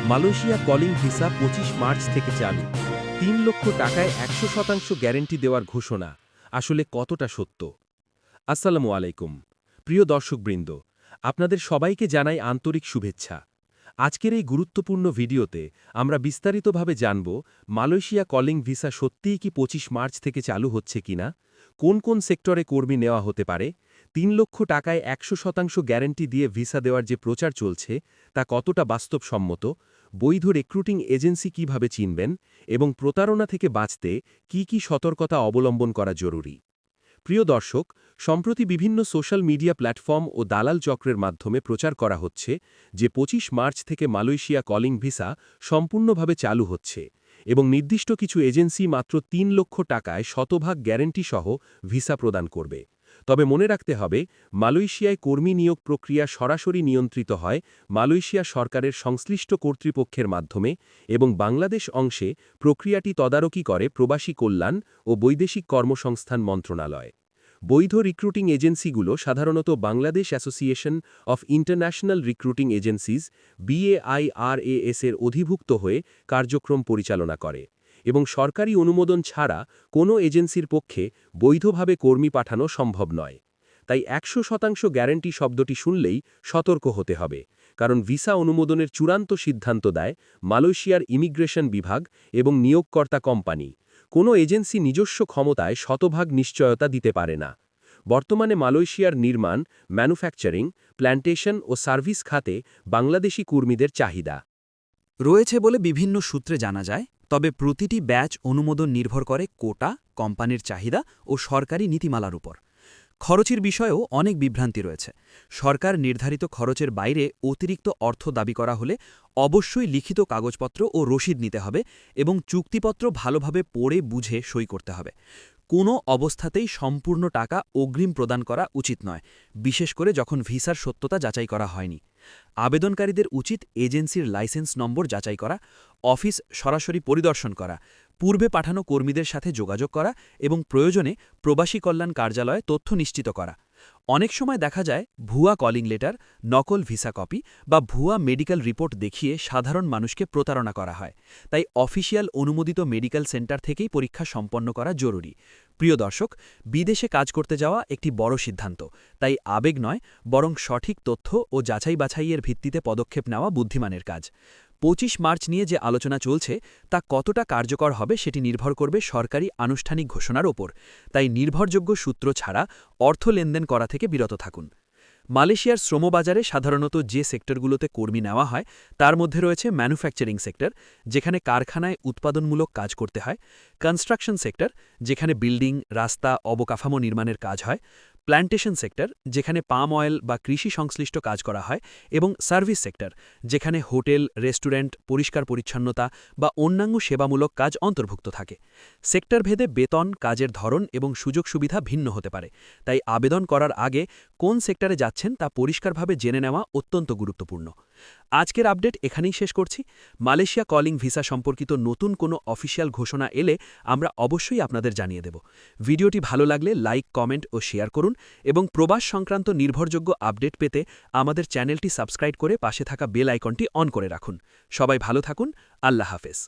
Malaysia calling visa ২৫ March থেকে চালু। ৩ লক্ষ টাকায় ১০০% গ্যারান্টি দেওয়ার ঘোষণা আসলে কতটা সত্য? আসসালামু আলাইকুম প্রিয় দর্শকবৃন্দ, আপনাদের সবাইকে জানাই আন্তরিক শুভেচ্ছা। আজকের এই গুরুত্বপূর্ণ ভিডিওতে আমরা বিস্তারিতভাবে জানব মালয়েশিয়া কলিং ভিসা সত্যিই কি ২৫ মার্চ থেকে চালু হচ্ছে কিনা, কোন কোন সেক্টরে কর্মী নেওয়া হতে পারে, ৩ লক্ষ টাকায় ১০০% গ্যারান্টি দিয়ে ভিসা দেওয়ার যে প্রচার চলছে তা কতটা বাস্তবসম্মত, বৈধ রিক্রুটিং এজেন্সি কিভাবে চিনবেন এবং প্রতারণা থেকে বাঁচতে কি সতর্কতা অবলম্বন করা জরুরি। প্রিয় দর্শক, সম্প্রতি বিভিন্ন সোশ্যাল মিডিয়া প্ল্যাটফর্ম ও দালাল চক্রের মাধ্যমে প্রচার করা হচ্ছে যে ২৫ মার্চ থেকে মালয়েশিয়া কলিং ভিসা সম্পূর্ণভাবে চালু হচ্ছে এবং নির্দিষ্ট কিছু এজেন্সি মাত্র ৩ লক্ষ টাকায় শতভাগ গ্যারান্টি সহ ভিসা প্রদান করবে। তবে মনে রাখতে হবে, মালয়েশিয়ায় কর্মী নিয়োগ প্রক্রিয়া সরাসরি নিয়ন্ত্রিত হয় মালয়েশিয়া সরকারের সংশ্লিষ্ট কর্তৃপক্ষের মাধ্যমে এবং বাংলাদেশ অংশে প্রক্রিয়াটি তদারকি করে প্রবাসী কল্যাণ ও বৈদেশিক কর্মসংস্থান মন্ত্রণালয়। বৈধ রিক্রুটিং এজেন্সিগুলো সাধারণত Bangladesh association of international recruiting agencies BAIRAS এর অধিভুক্ত হয়ে কার্যক্রম পরিচালনা করে এবং সরকারি অনুমোদন ছাড়া কোনো এজেন্সির পক্ষে বৈধভাবে কর্মী পাঠানো সম্ভব নয়। তাই ১০০% গ্যারান্টি শব্দটি শুনলেই সতর্ক হতে হবে, কারণ ভিসা অনুমোদনের চূড়ান্ত সিদ্ধান্ত দেয় মালয়েশিয়ার ইমিগ্রেশন বিভাগ এবং নিয়োগকর্তা কোম্পানি। কোনো এজেন্সি নিজস্ব ক্ষমতায় শতভাগ নিশ্চয়তা দিতে পারে না। বর্তমানে মালয়েশিয়ার নির্মাণ, ম্যানুফ্যাকচারিং, প্ল্যান্টেশন ও সার্ভিস খাতে বাংলাদেশি কর্মীদের চাহিদা রয়েছে বলে বিভিন্ন সূত্রে জানা যায়, তবে প্রতিটি ব্যাচ অনুমোদন নির্ভর করে কোটা, কোম্পানির চাহিদা ও সরকারি নীতিমালার উপর। খরচের বিষয়েও অনেক বিভ্রান্তি রয়েছে। সরকার নির্ধারিত খরচের বাইরে অতিরিক্ত অর্থ দাবি করা হলে অবশ্যই লিখিত কাগজপত্র ও রসিদ নিতে হবে এবং চুক্তিপত্র ভালোভাবে পড়ে বুঝে সই করতে হবে। কোনো অবস্থাতেই সম্পূর্ণ টাকা অগ্রিম প্রদান করা উচিত নয়, বিশেষ করে যখন ভিসার সত্যতা যাচাই করা হয়নি। আবেদনকারীদের উচিত এজেন্সির লাইসেন্স নম্বর যাচাই করা, অফিস সরাসরি পরিদর্শন করা, পূর্বে পাঠানো কর্মীদের সাথে যোগাযোগ করা এবং প্রয়োজনে প্রবাসী কল্যাণ কার্যালয়ে তথ্য নিশ্চিত করা। অনেক সময় দেখা যায় ভুয়া কলিং লেটার, নকল ভিসা কপি বা ভুয়া মেডিকেল রিপোর্ট দেখিয়ে সাধারণ মানুষকে প্রতারণা করা হয়। তাই অফিসিয়াল অনুমোদিত মেডিকেল সেন্টার থেকেই পরীক্ষা সম্পন্ন করা জরুরি। প্রিয় দর্শক, বিদেশে কাজ করতে যাওয়া একটি বড় সিদ্ধান্ত, তাই আবেগ নয় বরং সঠিক তথ্য ও যাচাই বাছাইয়ের ভিত্তিতে পদক্ষেপ নেওয়া বুদ্ধিমানের কাজ। ২৫ মার্চ নিয়ে যে আলোচনা চলছে তা কতটা কার্যকর হবে সেটি নির্ভর করবে সরকারি আনুষ্ঠানিক ঘোষণার ওপর, তাই নির্ভরযোগ্য সূত্র ছাড়া অর্থ লেনদেন করা থেকে বিরত থাকুন। মালয়েশিয়ার শ্রমবাজারে সাধারণত যে সেক্টরগুলোতে কর্মী নেওয়া হয় তার মধ্যে রয়েছে ম্যানুফ্যাকচারিং সেক্টর, যেখানে কারখানায় উৎপাদনমূলক কাজ করতে হয়; কনস্ট্রাকশন সেক্টর, যেখানে বিল্ডিং, রাস্তা, অবকাঠামো নির্মাণের কাজ হয়; প্ল্যান্টেশন সেক্টর, যেখানে পাম অয়েল বা কৃষি সংশ্লিষ্ট কাজ করা হয়; এবং সার্ভিস সেক্টর, যেখানে হোটেল, রেস্টুরেন্ট, পরিষ্কার পরিচ্ছন্নতা বা অন্যান্য সেবামূলক কাজ অন্তর্ভুক্ত থাকে। সেক্টর ভেদে বেতন, কাজের ধরন এবং সুযোগ সুবিধা ভিন্ন হতে পারে, তাই আবেদন করার আগে কোন সেক্টরে যাচ্ছেন তা পরিষ্কারভাবে জেনে নেওয়া অত্যন্ত গুরুত্বপূর্ণ। আজকের আপডেট এখানেই শেষ করছি। মালয়েশিয়া কলিং ভিসা সম্পর্কিত নতুন কোনো অফিসিয়াল ঘোষণা এলে আমরা অবশ্যই আপনাদের জানিয়ে দেব। ভিডিওটি ভালো লাগলে লাইক, কমেন্ট ও শেয়ার করুন এবং প্রবাস সংক্রান্ত নির্ভরযোগ্য আপডেট পেতে আমাদের চ্যানেলটি সাবস্ক্রাইব করে পাশে থাকা বেল আইকনটি অন করে রাখুন। সবাই ভালো থাকুন। আল্লাহ হাফেজ।